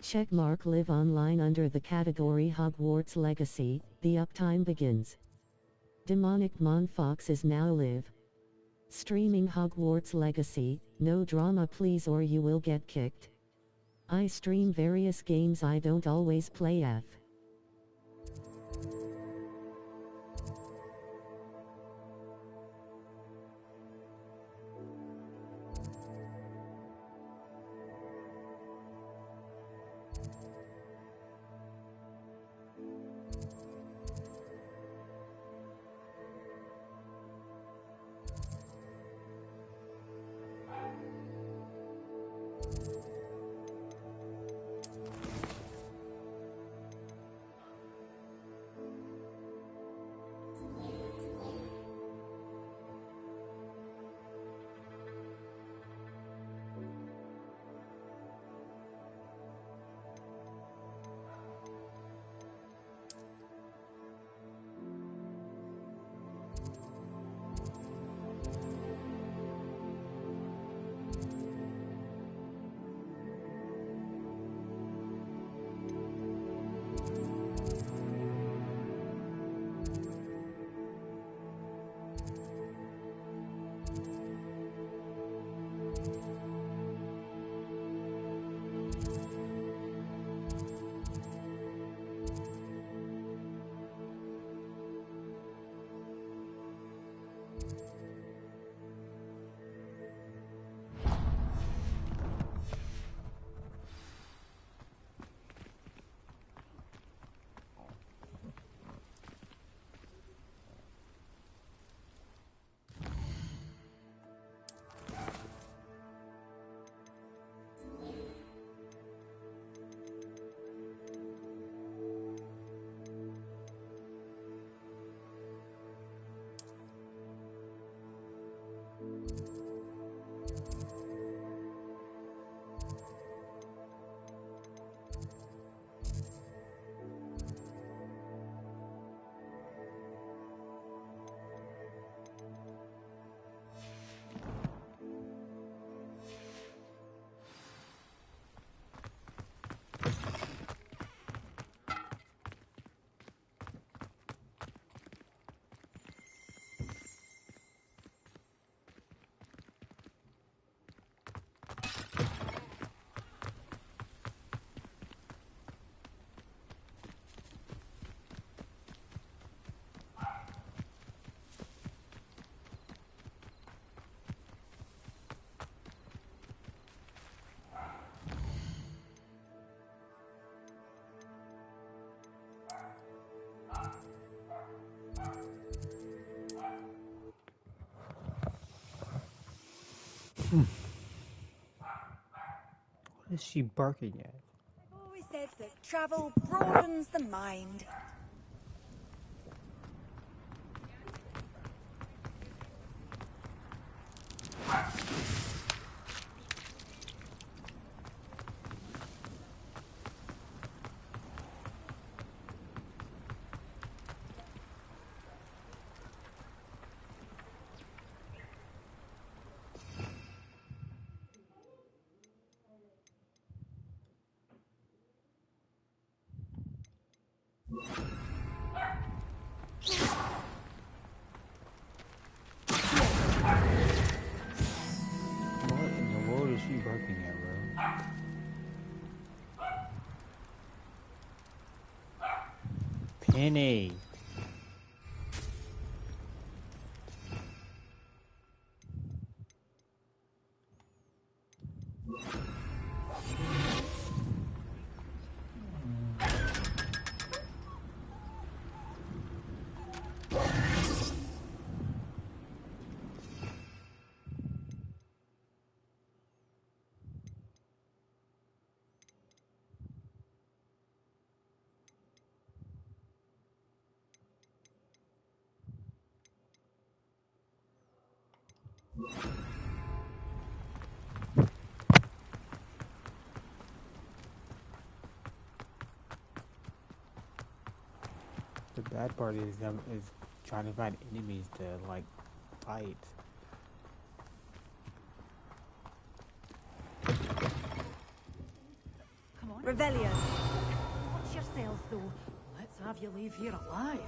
Checkmark live online under the category Hogwarts Legacy. The uptime begins. Demonic Monfox is now live. Streaming Hogwarts Legacy. No drama please or you will get kicked. I stream various games I don't always play F. What is she barking at? I've always said that travel broadens the mind. What in the world is she barking at, bro? Penny. The bad part is trying to find enemies to like fight. Come on. Revelio. Watch yourself, though. Let's have you leave here alive.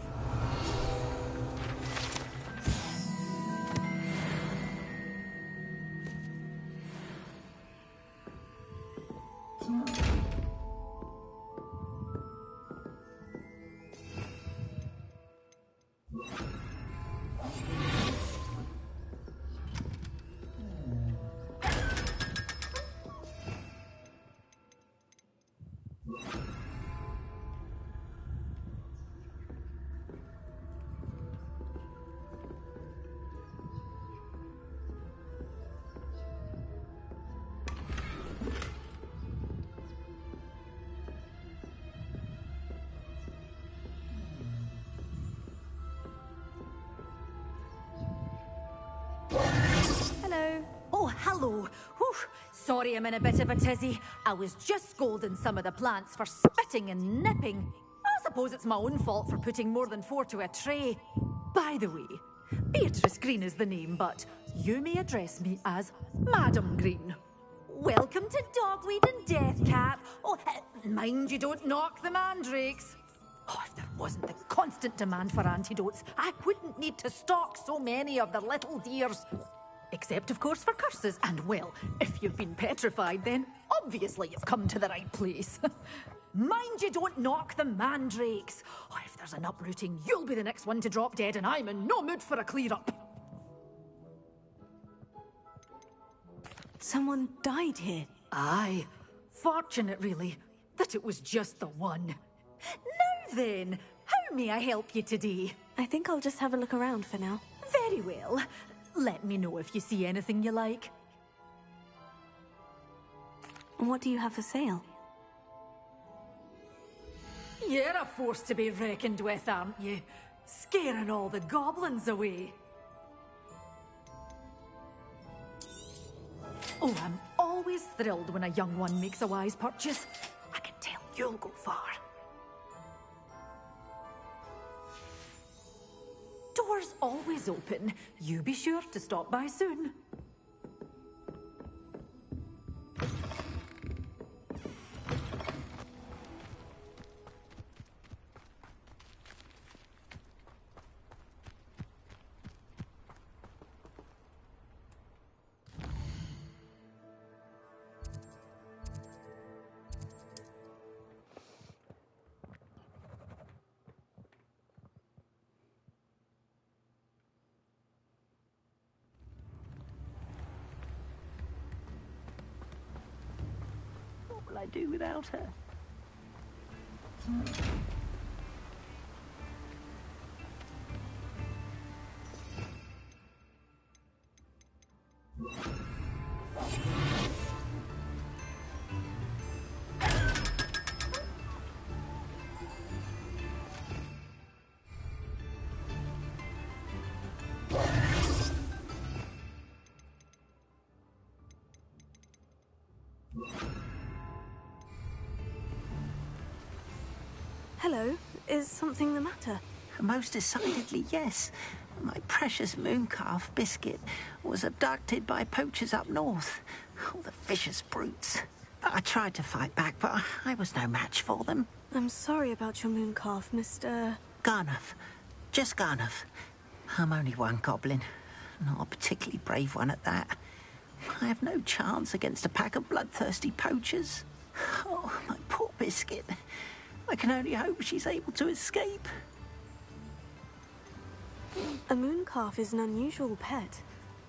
Hello. Oh, hello. Whew. Sorry I'm in a bit of a tizzy. I was just scolding some of the plants for spitting and nipping. I suppose it's my own fault for putting more than 4 to a tray. By the way, Beatrice Green is the name, but you may address me as Madam Green. Welcome to Dogweed and Deathcap. Oh, mind you don't knock the mandrakes. Oh, if there wasn't the constant demand for antidotes, I wouldn't need to stock so many of the little dears. Except, of course, for curses. And, well, if you've been petrified, then obviously you've come to the right place. Mind you don't knock the mandrakes. Oh, if there's an uprooting, you'll be the next one to drop dead, and I'm in no mood for a clear-up. Someone died here. Aye. Fortunate, really, that it was just the one. Now then, how may I help you today? I think I'll just have a look around for now. Very well. Let me know if you see anything you like. What do you have for sale? You're a force to be reckoned with, aren't you? Scaring all the goblins away. Oh, I'm always thrilled when a young one makes a wise purchase. I can tell you'll go far. Doors always open. You be sure to stop by soon. What will I do without her? Hello. Is something the matter? Most decidedly, yes. My precious mooncalf, Biscuit, was abducted by poachers up north. Oh, the vicious brutes. I tried to fight back, but I was no match for them. I'm sorry about your mooncalf, Mr. Garnuff. Just Garnuff. I'm only one goblin. Not a particularly brave one at that. I have no chance against a pack of bloodthirsty poachers. Oh, my poor Biscuit. I can only hope she's able to escape. A mooncalf is an unusual pet.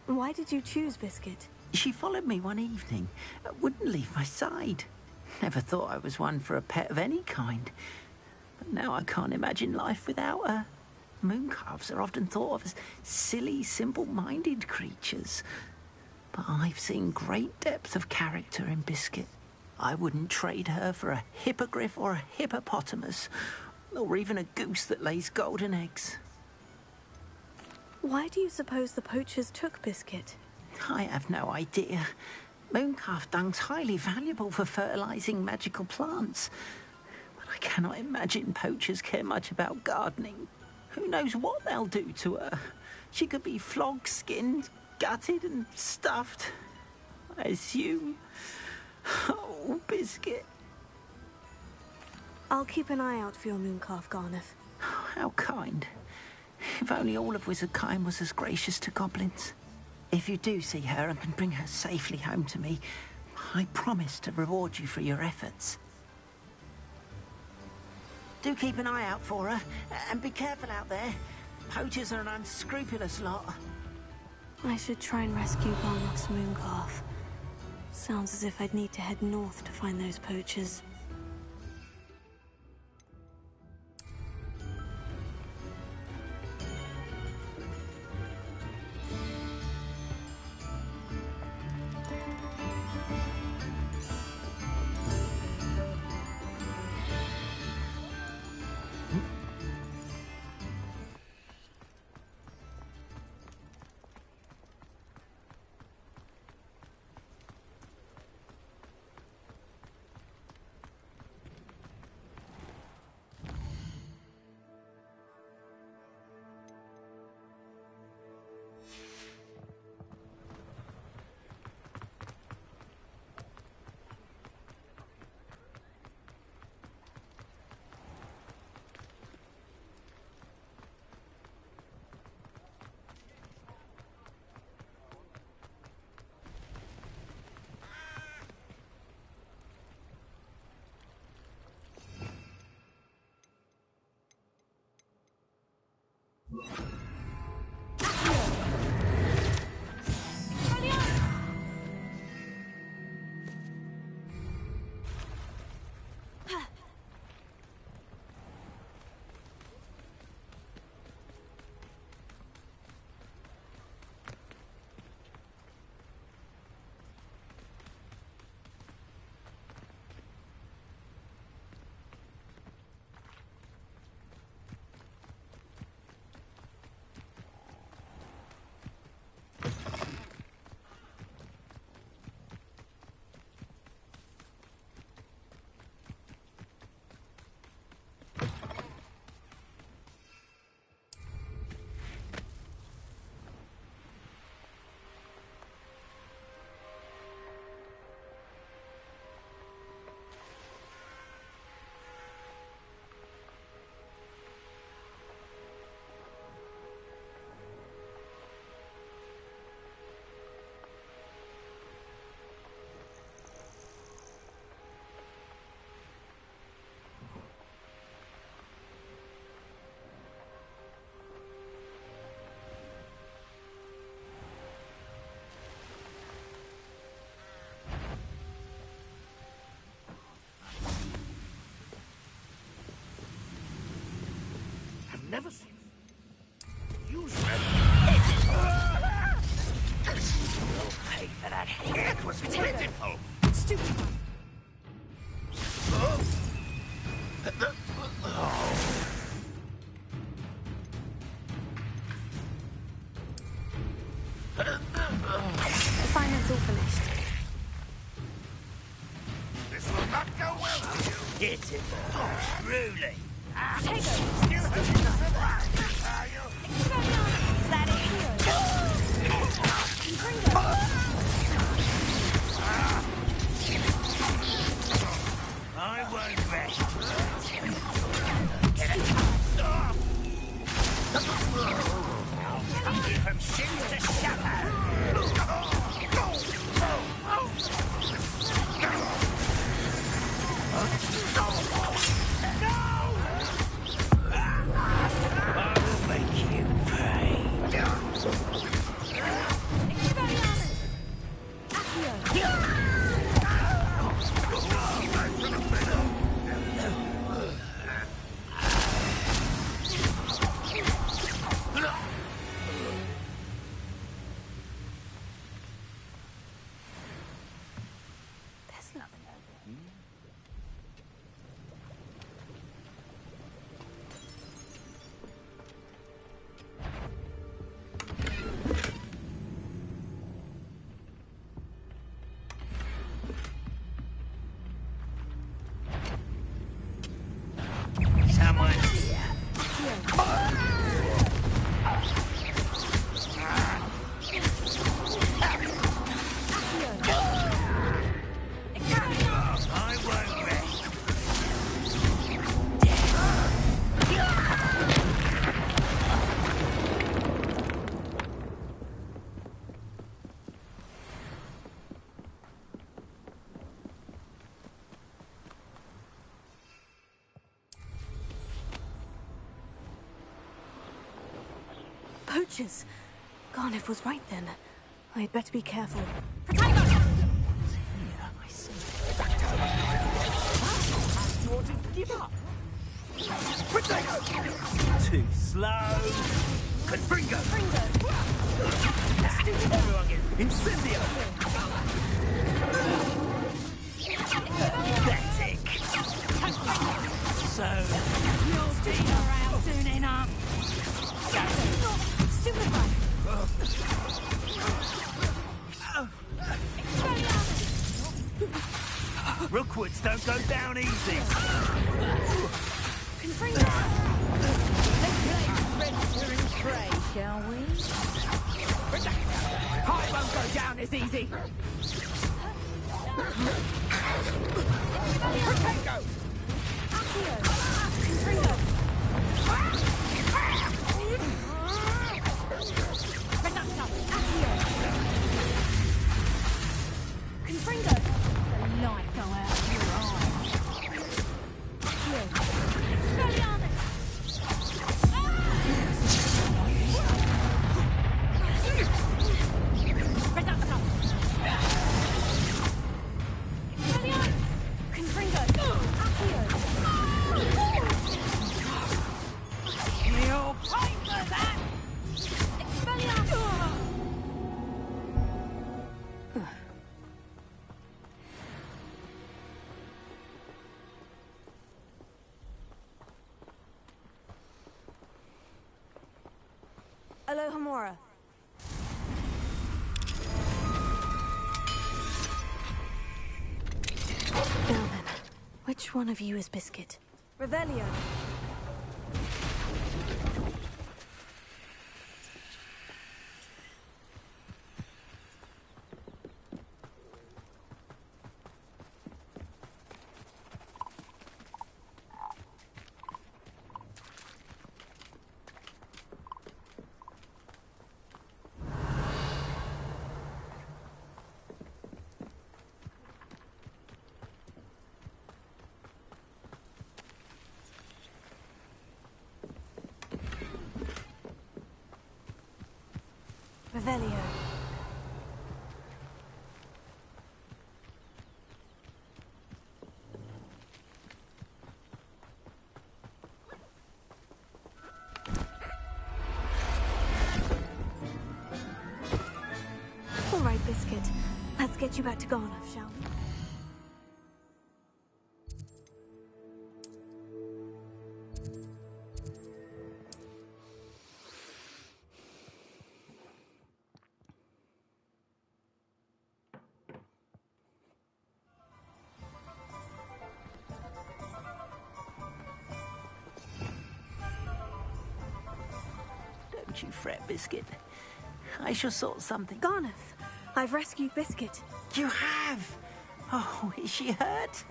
Why did you choose Biscuit? She followed me one evening, wouldn't leave my side. Never thought I was one for a pet of any kind. But now I can't imagine life without her. Mooncalves are often thought of as silly, simple-minded creatures. But I've seen great depth of character in Biscuit. I wouldn't trade her for a hippogriff or a hippopotamus, or even a goose that lays golden eggs. Why do you suppose the poachers took Biscuit? I have no idea. Mooncalf dung's highly valuable for fertilizing magical plants. But I cannot imagine poachers care much about gardening. Who knows what they'll do to her? She could be flogged, skinned, gutted and stuffed. I assume. Oh, Biscuit. I'll keep an eye out for your mooncalf, Garneth. How kind. If only all of Wizardkind was as gracious to goblins. If you do see her and can bring her safely home to me, I promise to reward you for your efforts. Do keep an eye out for her, and be careful out there. Poachers are an unscrupulous lot. I should try and rescue Garnoth's mooncalf. Sounds as if I'd need to head north to find those poachers. Never seen it. Use red. You'll pay for that. It was pitiful. Stupid. Assignment's all finished. This will not go well for you. Pitiful. Oh, truly. Take it. Still have enough, are you? I won't rest. Get it. I'll cut you from shin to shadow. I will make you pay. There's nothing over. Someone here. I poachers. Garniff was right then. I'd better be careful. Yeah, I see. You ought to give up. Potato! Too slow. Confringo! Everyone get incendio! Pathetic. So, You'll be around soon enough. Stupefy! Rookwoods don't go down easy. Confringo! Let's play predator and prey, shall we? I won't go down as easy. Potato! Accio! Confringo! Reducto! Accio! Confringo! The light go out of your eyes. Accio! Expelliarmus! Reducto! Expelliarmus! Confringo! Accio! You'll pay for that! Expelliarmus! Alohomora. Now then, which one of you is Biscuit? Revelio. Revelio. All right, Biscuit. Let's get you back to Garniff, shall we? Don't you fret, Biscuit. I shall sort something. Garniff, I've rescued Biscuit. You have? Oh, is she hurt?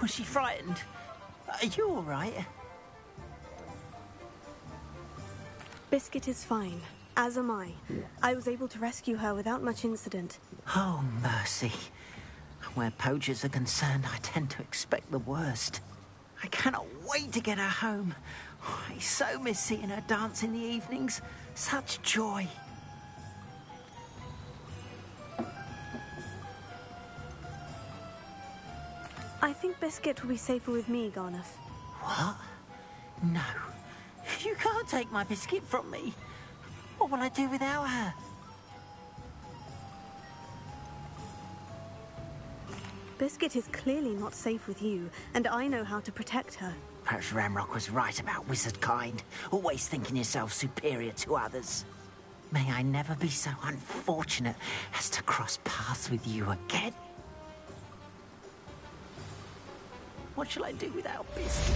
Was she frightened? Are you all right? Biscuit is fine, as am I. I was able to rescue her without much incident. Oh, mercy. Where poachers are concerned, I tend to expect the worst. I cannot wait to get her home. I so miss seeing her dance in the evenings. Such joy. I think Biscuit will be safer with me, Garniff. What? No. You can't take my Biscuit from me. What will I do without her? Biscuit is clearly not safe with you, and I know how to protect her. Perhaps Ramrock was right about wizard kind, always thinking yourself superior to others. May I never be so unfortunate as to cross paths with you again. What shall I do without Biscuit?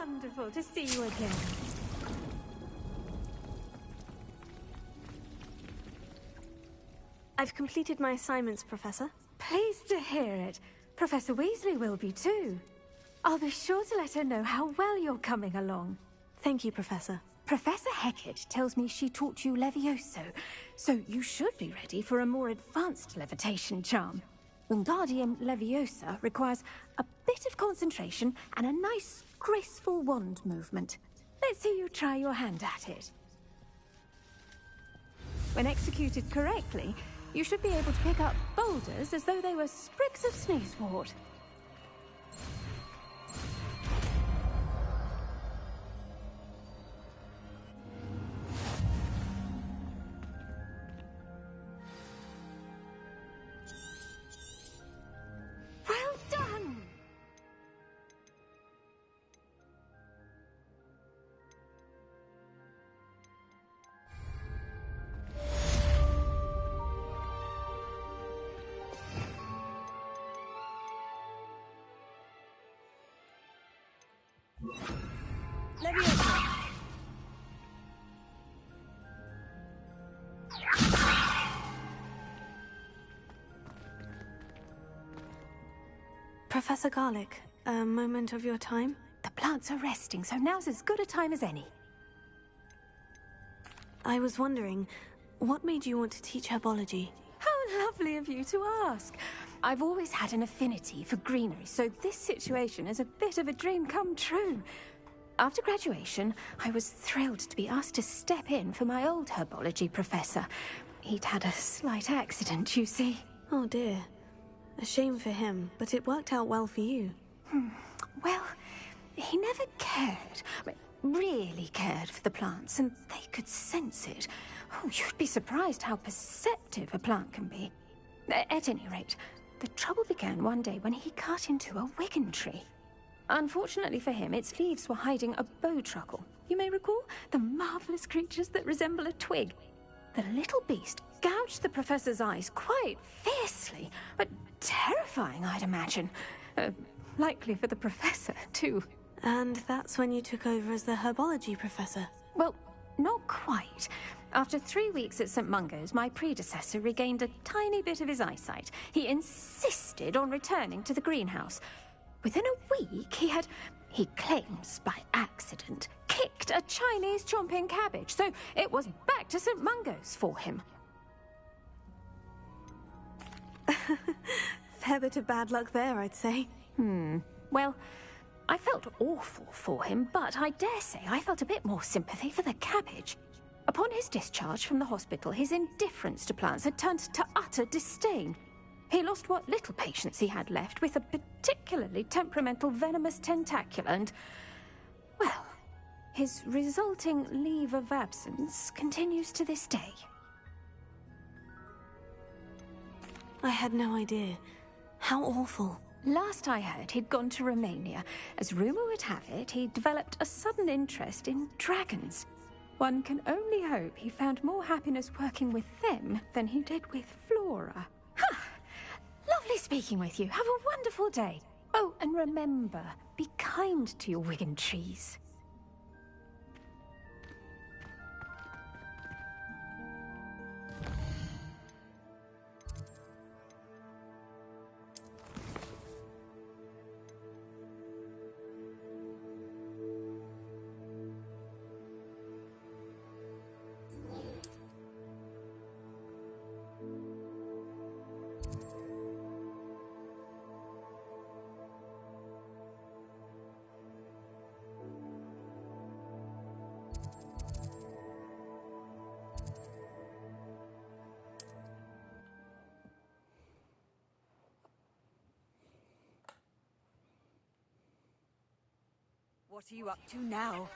wonderful to see you again. I've completed my assignments, Professor. Pleased to hear it. Professor Weasley will be too. I'll be sure to let her know how well you're coming along. Thank you, Professor. Professor Hecat tells me she taught you Levioso, so you should be ready for a more advanced levitation charm. Wingardium Leviosa requires a bit of concentration and a nice, graceful wand movement. Let's see you try your hand at it. When executed correctly, you should be able to pick up boulders as though they were sprigs of sneezewort. Well done! Leviosa! Professor Garlick, a moment of your time? The plants are resting, so now's as good a time as any. I was wondering, what made you want to teach herbology? How lovely of you to ask. I've always had an affinity for greenery, so this situation is a bit of a dream come true. After graduation, I was thrilled to be asked to step in for my old herbology professor. He'd had a slight accident, you see. Oh dear. A shame for him, but it worked out well for you. Well, he never cared, really cared for the plants, and they could sense it. Oh, you'd be surprised how perceptive a plant can be. At any rate, the trouble began one day when he cut into a wigan tree. Unfortunately for him, its leaves were hiding a bowtruckle. You may recall the marvelous creatures that resemble a twig. The little beast gouged the professor's eyes quite fiercely, but terrifying, I'd imagine. Likely for the professor, too. And that's when you took over as the herbology professor? Well, not quite. After 3 weeks at St. Mungo's, my predecessor regained a tiny bit of his eyesight. He insisted on returning to the greenhouse. Within a week, he claims by accident, kicked a Chinese chomping cabbage, so it was back to St. Mungo's for him. Fair bit of bad luck there, I'd say. Well, I felt awful for him, but I dare say I felt a bit more sympathy for the cabbage. Upon his discharge from the hospital, his indifference to plants had turned to utter disdain. He lost what little patience he had left with a particularly temperamental venomous tentacula and, well, his resulting leave of absence continues to this day. I had no idea. How awful. Last I heard, he'd gone to Romania. As rumour would have it, he developed a sudden interest in dragons. One can only hope he found more happiness working with them than he did with Flora. Lovely speaking with you. Have a wonderful day. Oh, and remember, be kind to your wigan trees. What are you up to now?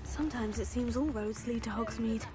Sometimes it seems all roads lead to Hogsmeade.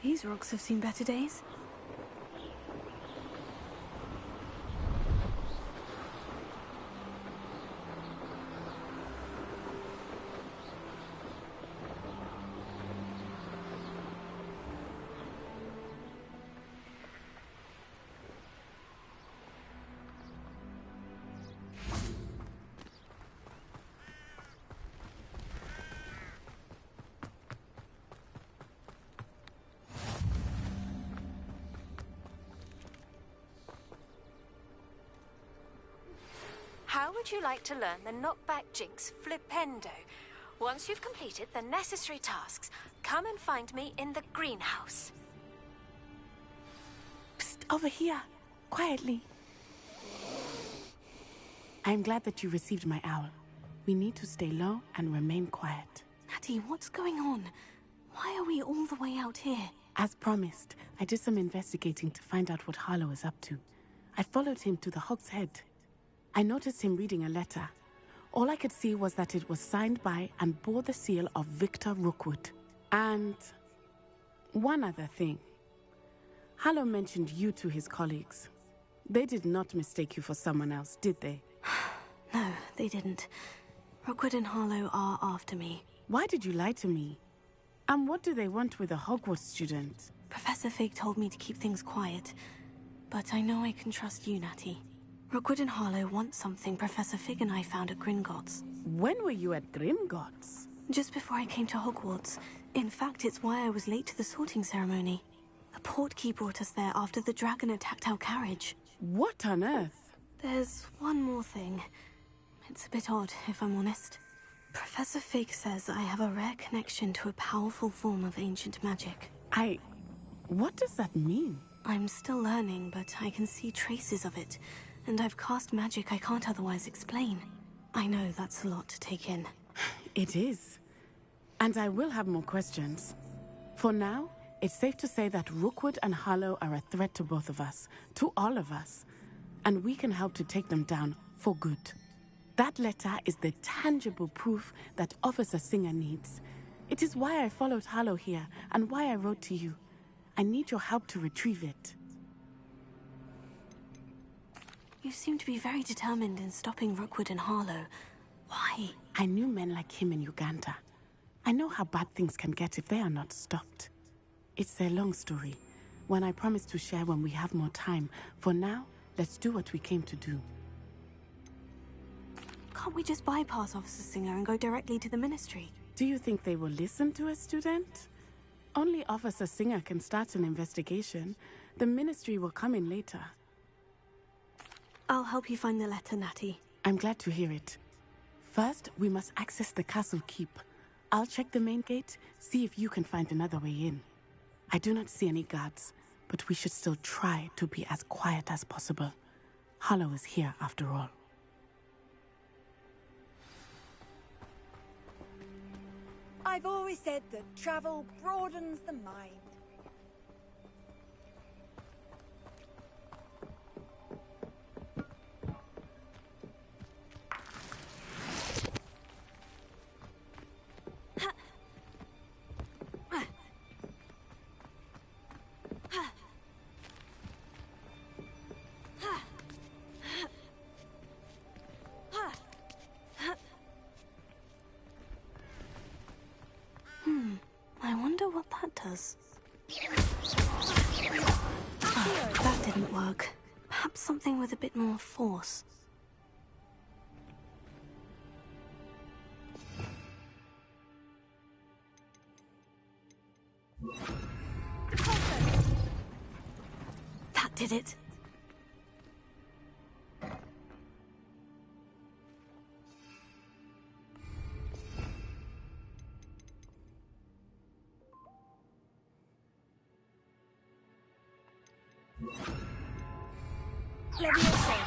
These rocks have seen better days. How would you like to learn the knockback jinx flipendo? Once you've completed the necessary tasks, come and find me in the greenhouse. Psst, over here. Quietly. I'm glad that you received my owl. We need to stay low and remain quiet. Natty, what's going on? Why are we all the way out here? As promised, I did some investigating to find out what Harlow is up to. I followed him to the Hog's Head. I noticed him reading a letter. All I could see was that it was signed by and bore the seal of Victor Rookwood. And one other thing. Harlow mentioned you to his colleagues. They did not mistake you for someone else, did they? No, they didn't. Rookwood and Harlow are after me. Why did you lie to me? And what do they want with a Hogwarts student? Professor Fig told me to keep things quiet, but I know I can trust you, Natty. Rookwood and Harlow want something Professor Fig and I found at Gringotts. When were you at Gringotts? Just before I came to Hogwarts. In fact, it's why I was late to the sorting ceremony. The portkey brought us there after the dragon attacked our carriage. What on earth? There's one more thing. It's a bit odd, if I'm honest. Professor Fig says I have a rare connection to a powerful form of ancient magic. What does that mean? I'm still learning, but I can see traces of it. And I've cast magic I can't otherwise explain. I know that's a lot to take in. It is. And I will have more questions. For now, it's safe to say that Rookwood and Harlow are a threat to both of us, to all of us. And we can help to take them down for good. That letter is the tangible proof that Officer Singer needs. It is why I followed Harlow here and why I wrote to you. I need your help to retrieve it. You seem to be very determined in stopping Rookwood and Harlow. Why? I knew men like him in Uganda. I know how bad things can get if they are not stopped. It's a long story, one I promise to share when we have more time. For now, let's do what we came to do. Can't we just bypass Officer Singer and go directly to the Ministry? Do you think they will listen to a student? Only Officer Singer can start an investigation. The Ministry will come in later. I'll help you find the letter, Natty. I'm glad to hear it. First, we must access the castle keep. I'll check the main gate, see if you can find another way in. I do not see any guards, but we should still try to be as quiet as possible. Harlow is here after all. I've always said that travel broadens the mind. matters. Oh, that didn't work. Perhaps something with a bit more force. That did it. Leviosa.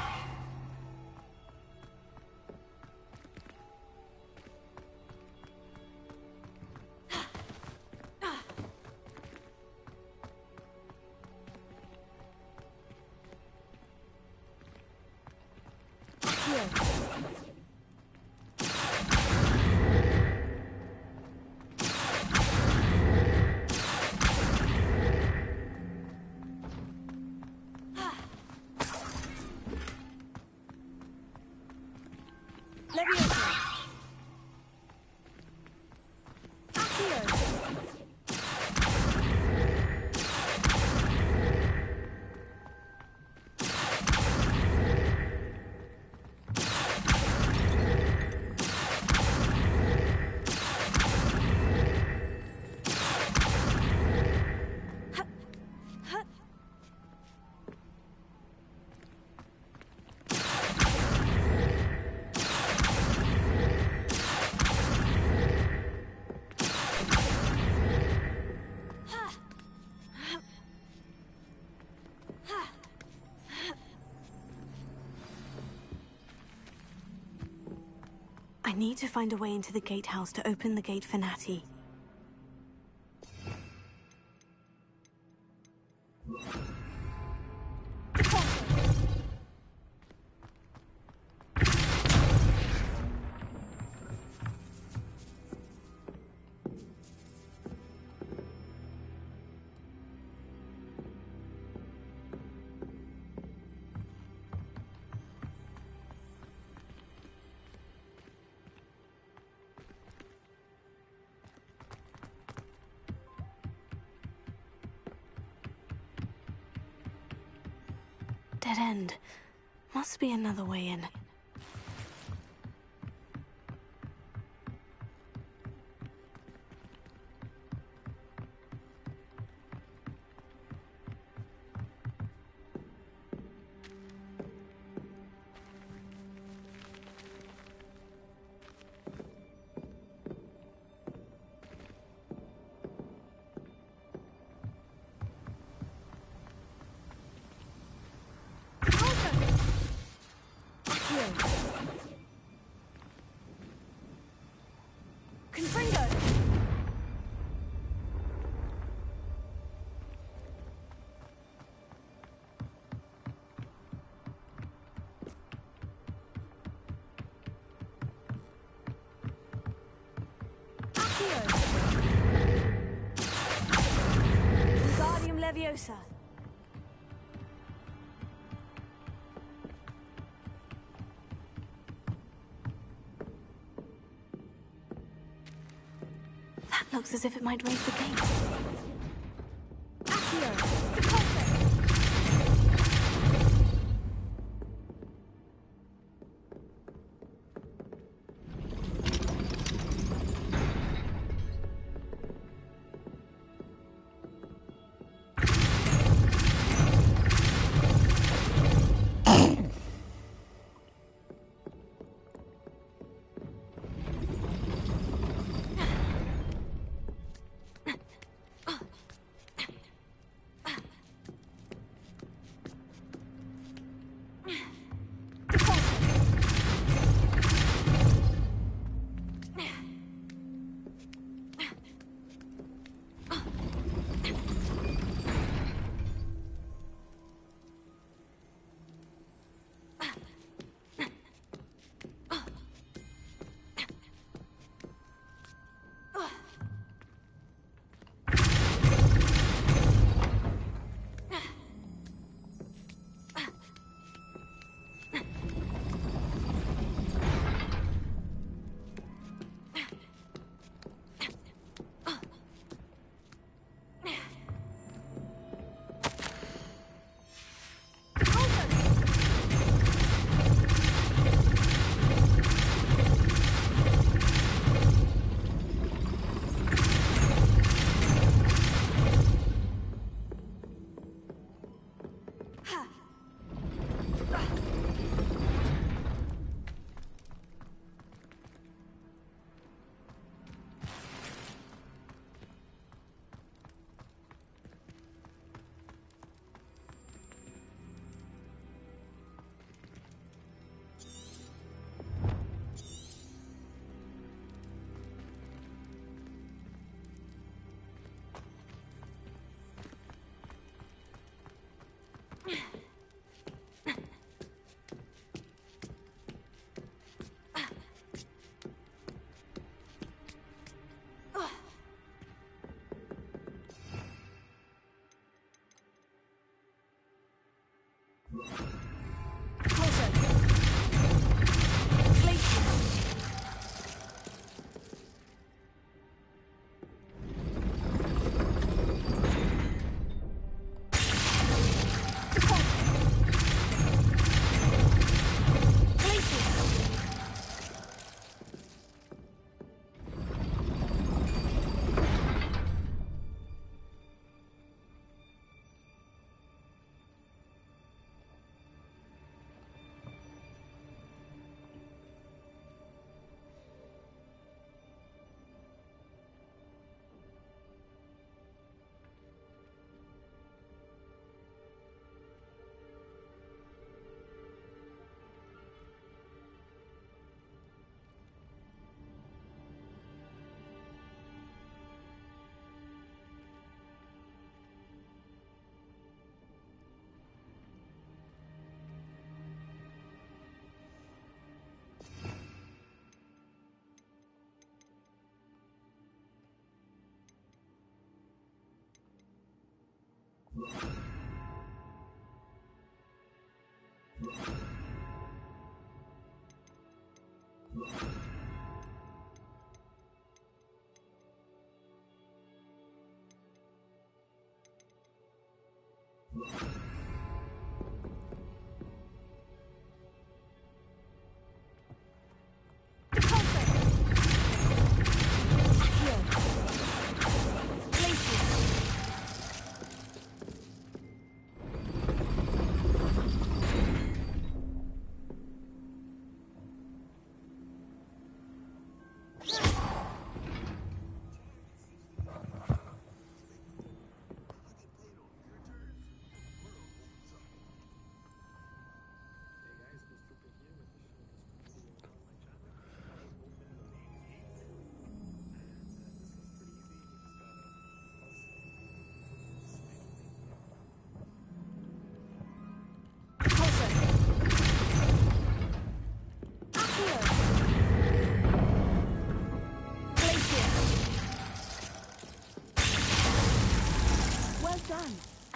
I need to find a way into the gatehouse to open the gate for Natty. Dead end. Must be another way in. Wingardium Leviosa. That looks as if it might raise the gate. Closer. Glaciers.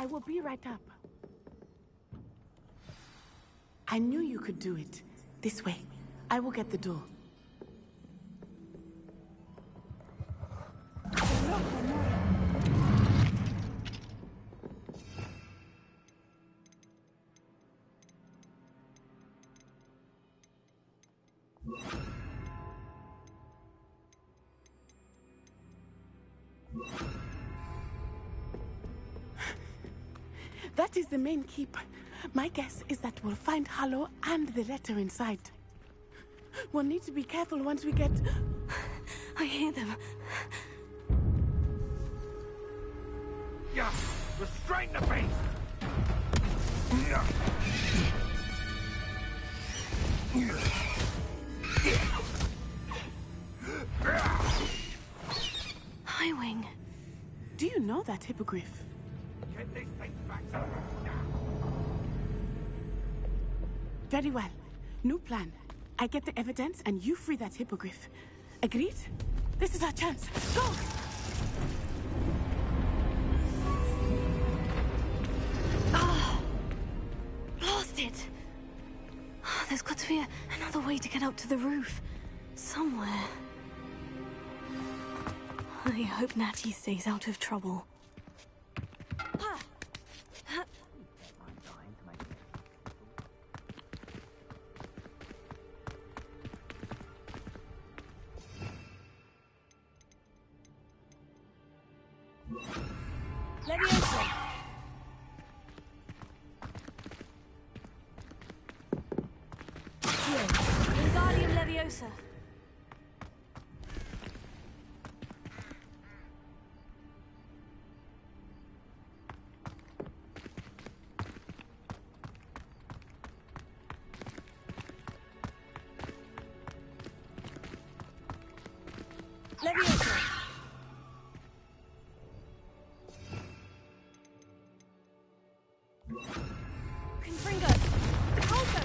I will be right up. I knew you could do it. This way. I will get the door. That is the main keep. My guess is that we'll find Hollow and the letter inside. We'll need to be careful once we get... I hear them. Yeah, restrain the beast! Highwing. Do you know that hippogriff? Get these things back to now. Very well. New plan. I get the evidence and you free that hippogriff. Agreed? This is our chance. Go! Ah! Blast it! There's got to be another way to get up to the roof. Somewhere. I hope Natty stays out of trouble. Leviosa! Wingardium Leviosa. Leviosa! Confringo. Halter.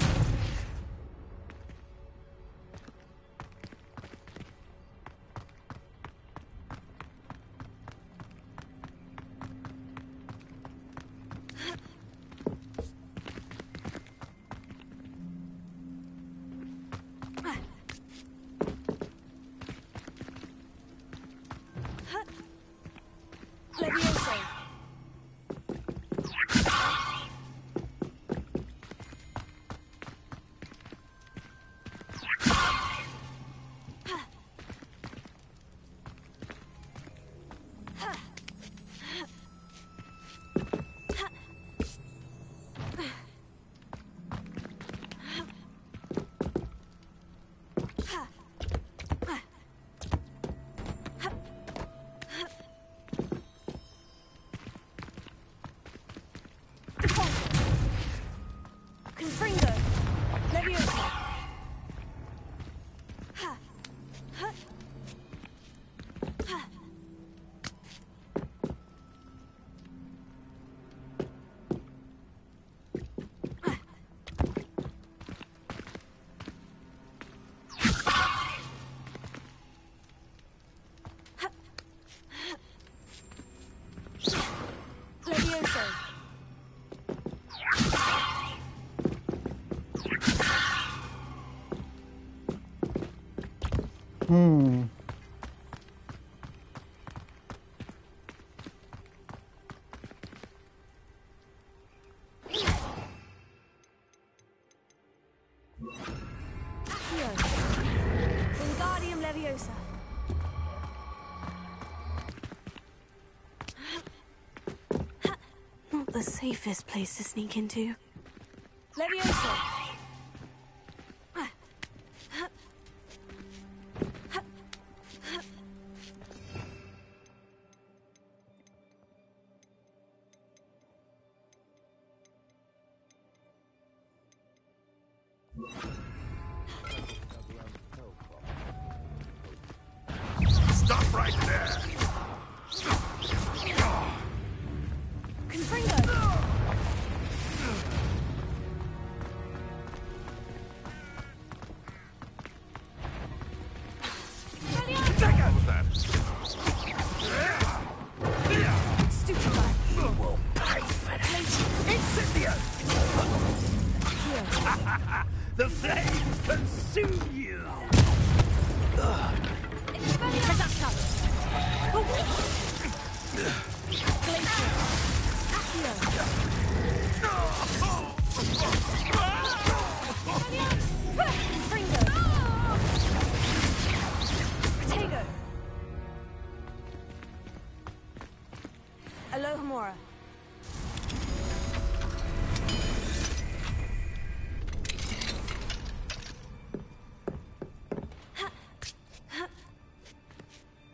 Leviosa! Leviosa! Wingardium Leviosa! Not the safest place to sneak into. Leviosa! Stop right there! Confringo! What was that? Stupefy! You will pay for that! Incendio! The flames consume you! Alohomora.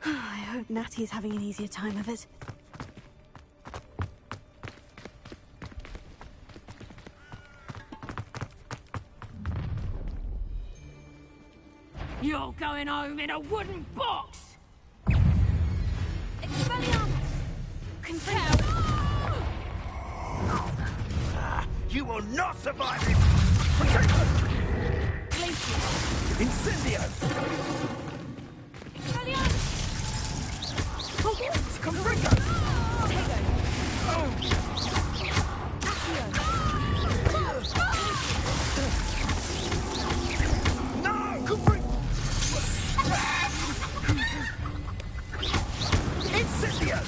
I hope Natty's having an easier time of it. You're going home in a wooden box! You will not survive this! Incendio! Confringo! No! Confringo! Incendio!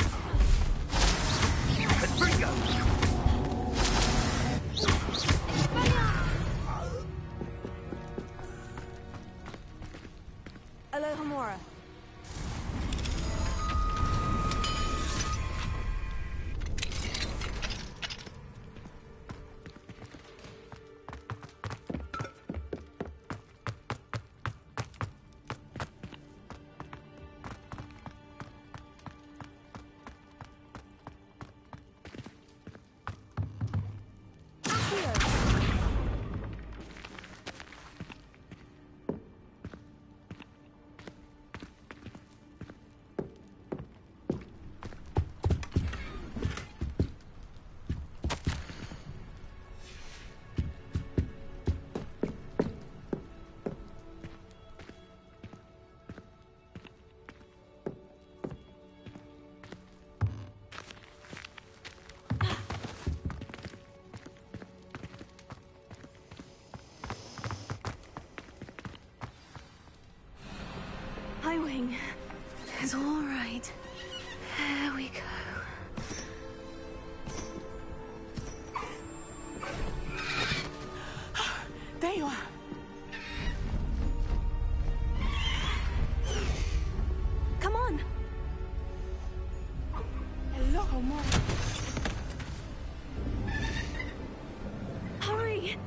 Confringo! Alohomora. My wing is all right. There we go. There you are. Come on! Alohomora. Hurry!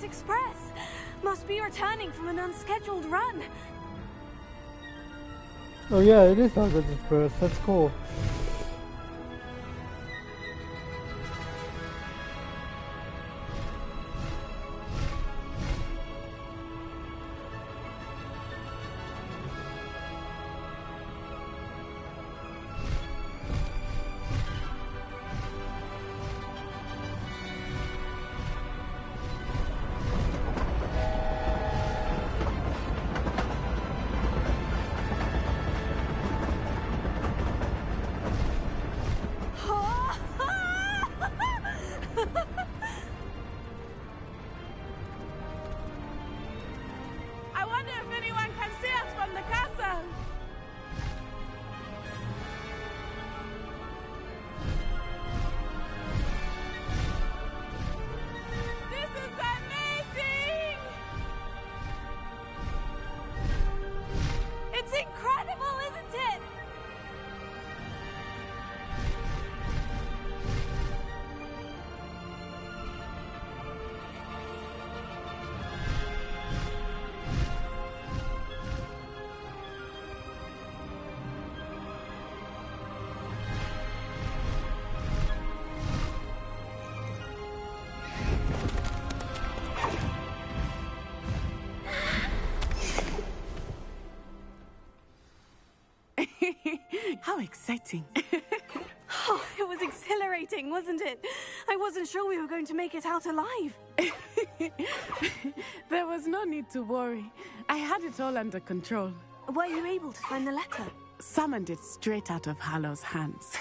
Hogwarts Express. Must be returning from an unscheduled run. Oh yeah, it is Hogwarts Express. That's cool. I wonder if anyone can see us from the castle. This is amazing! It's incredible, isn't it? How exciting. Oh, it was exhilarating, wasn't it? I wasn't sure we were going to make it out alive. There was no need to worry. I had it all under control. Were you able to find the letter? Summoned it straight out of Hallow's hands.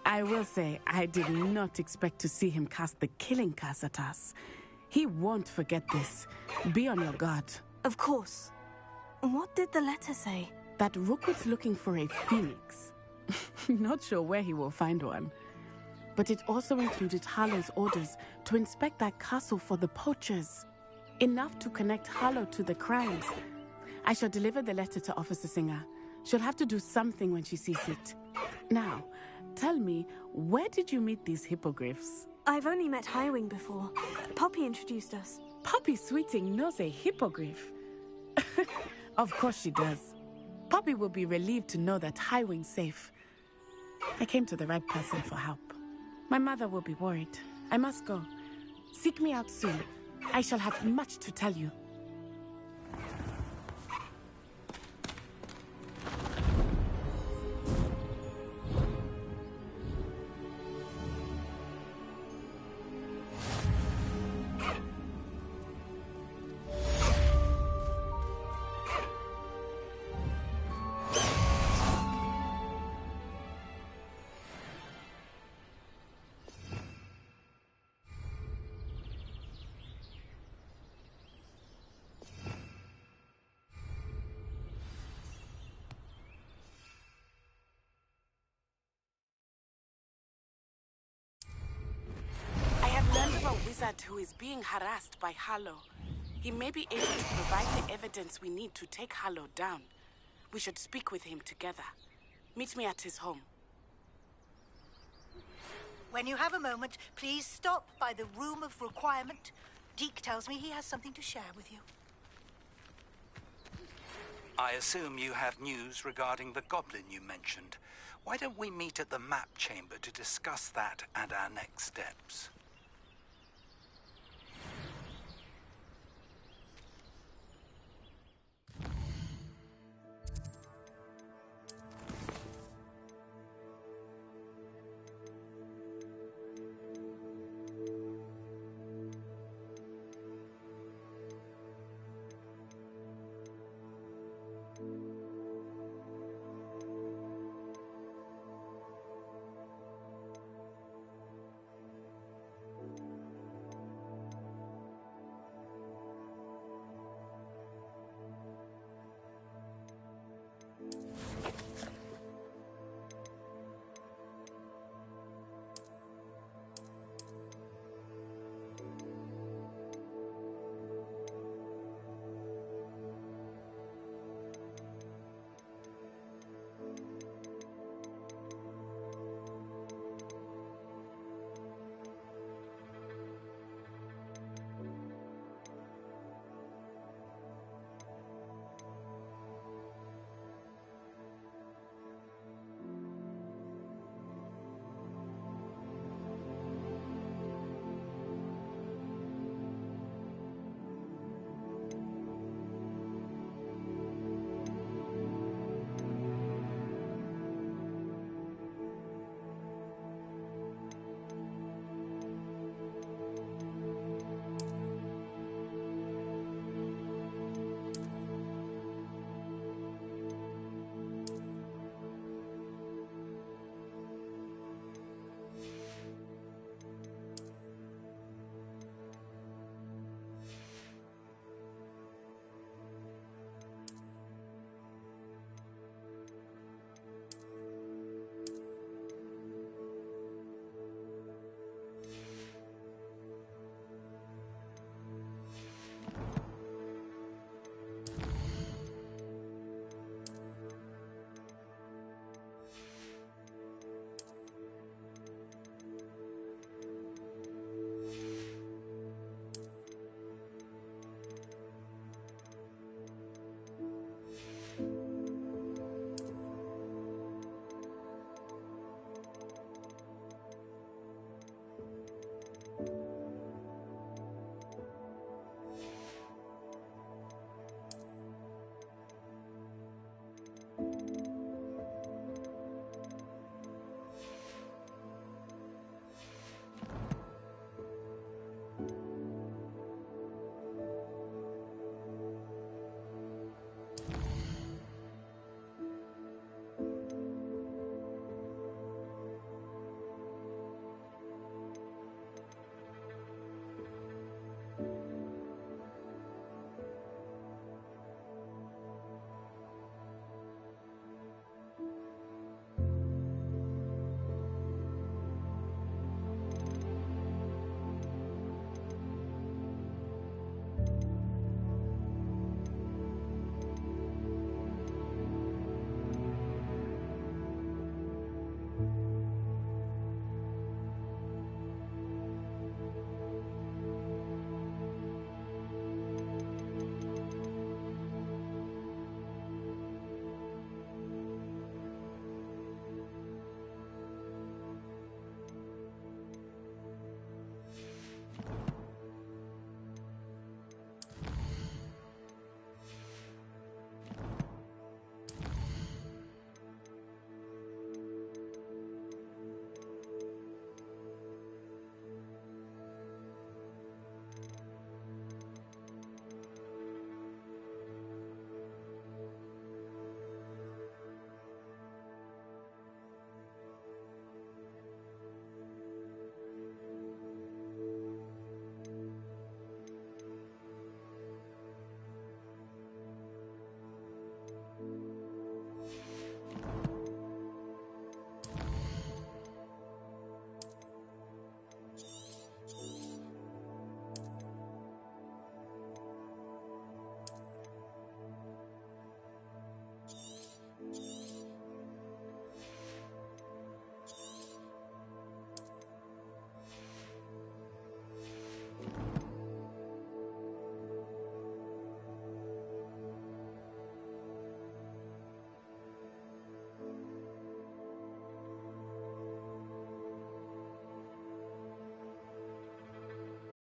I will say, I did not expect to see him cast the killing curse at us. He won't forget this. Be on your guard. Of course. What did the letter say? That Rookwood's looking for a phoenix. Not sure where he will find one. But it also included Hallow's orders to inspect that castle for the poachers. Enough to connect Hallow to the crimes. I shall deliver the letter to Officer Singer. She'll have to do something when she sees it. Now, tell me, where did you meet these hippogriffs? I've only met Highwing before. Poppy introduced us. Poppy Sweeting knows a hippogriff. Of course she does. Poppy will be relieved to know that Highwing's safe. I came to the right person for help. My mother will be worried. I must go. Seek me out soon. I shall have much to tell you. Who is being harassed by Hallow. He may be able to provide the evidence we need to take Hallow down. We should speak with him together. Meet me at his home. When you have a moment, please stop by the Room of Requirement. Deke tells me he has something to share with you. I assume you have news regarding the goblin you mentioned. Why don't we meet at the map chamber to discuss that and our next steps?